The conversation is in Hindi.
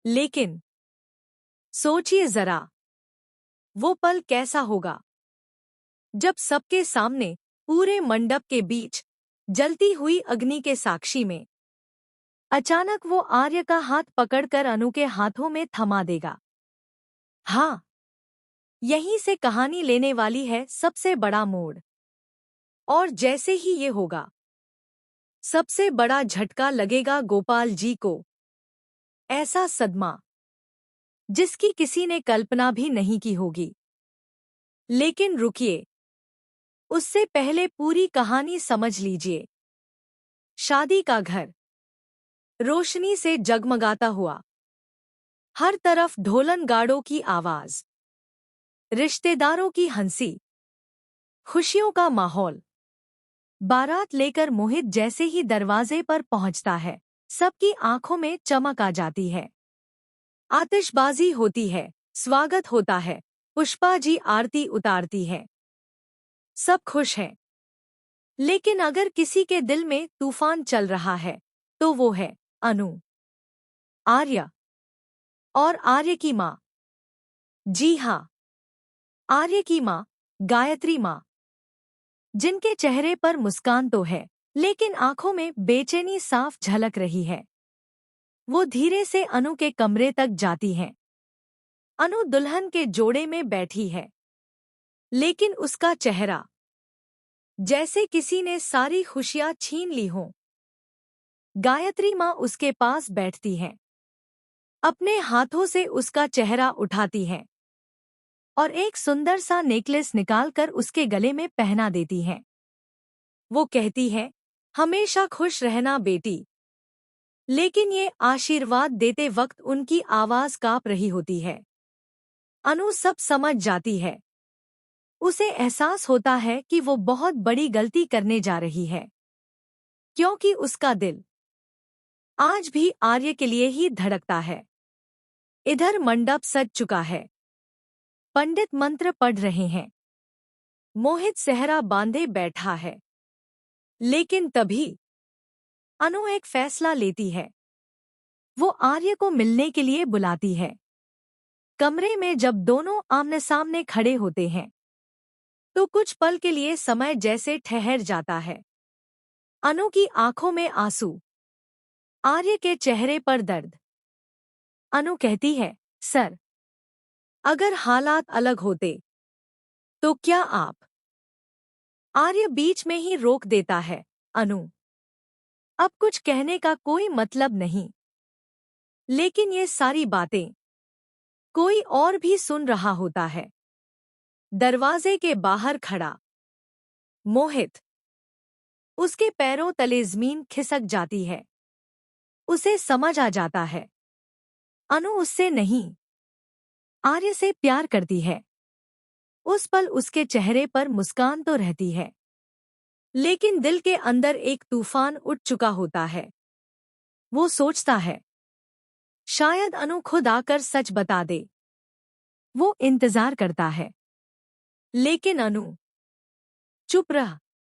लेकिन सोचिए जरा, वो पल कैसा होगा जब सबके सामने, पूरे मंडप के बीच, जलती हुई अग्नि के साक्षी में अचानक वो आर्य का हाथ पकड़कर अनु के हाथों में थमा देगा। हाँ, यहीं से कहानी लेने वाली है सबसे बड़ा मोड़। और जैसे ही ये होगा, सबसे बड़ा झटका लगेगा गोपाल जी को। ऐसा सदमा जिसकी किसी ने कल्पना भी नहीं की होगी। लेकिन रुकिए, उससे पहले पूरी कहानी समझ लीजिए। शादी का घर रोशनी से जगमगाता हुआ, हर तरफ ढोलन गाड़ों की आवाज, रिश्तेदारों की हंसी, खुशियों का माहौल। बारात लेकर मोहित जैसे ही दरवाजे पर पहुंचता है, सबकी आंखों में चमक आ जाती है। आतिशबाजी होती है, स्वागत होता है, पुष्पा जी आरती उतारती है। सब खुश हैं। लेकिन अगर किसी के दिल में तूफान चल रहा है, तो वो है अनु, आर्य और आर्य की माँ। जी हाँ, आर्य की माँ, गायत्री माँ, जिनके चेहरे पर मुस्कान तो है, लेकिन आंखों में बेचैनी साफ झलक रही है। वो धीरे से अनु के कमरे तक जाती है। अनु दुल्हन के जोड़े में बैठी है, लेकिन उसका चेहरा जैसे किसी ने सारी खुशियां छीन ली हों। गायत्री माँ उसके पास बैठती है, अपने हाथों से उसका चेहरा उठाती है और एक सुंदर सा नेकलेस निकालकर उसके गले में पहना देती है। वो कहती है, हमेशा खुश रहना बेटी। लेकिन ये आशीर्वाद देते वक्त उनकी आवाज कांप रही होती है। अनु सब समझ जाती है। उसे एहसास होता है कि वो बहुत बड़ी गलती करने जा रही है, क्योंकि उसका दिल आज भी आर्य के लिए ही धड़कता है। इधर मंडप सज चुका है, पंडित मंत्र पढ़ रहे हैं, मोहित सेहरा बांधे बैठा है। लेकिन तभी अनु एक फैसला लेती है। वो आर्य को मिलने के लिए बुलाती है। कमरे में जब दोनों आमने सामने खड़े होते हैं, तो कुछ पल के लिए समय जैसे ठहर जाता है। अनु की आंखों में आंसू, आर्य के चेहरे पर दर्द। अनु कहती है, सर, अगर हालात अलग होते तो क्या आप? आर्य बीच में ही रोक देता है, अनु, अब कुछ कहने का कोई मतलब नहीं। लेकिन ये सारी बातें कोई और भी सुन रहा होता है। दरवाजे के बाहर खड़ा मोहित, उसके पैरों तले जमीन खिसक जाती है। उसे समझ आ जाता है, अनु उससे नहीं, आर्य से प्यार करती है। उस पल उसके चेहरे पर मुस्कान तो रहती है, लेकिन दिल के अंदर एक तूफान उठ चुका होता है। वो सोचता है, शायद अनु खुद आकर सच बता दे। वो इंतजार करता है, लेकिन अनु चुप रह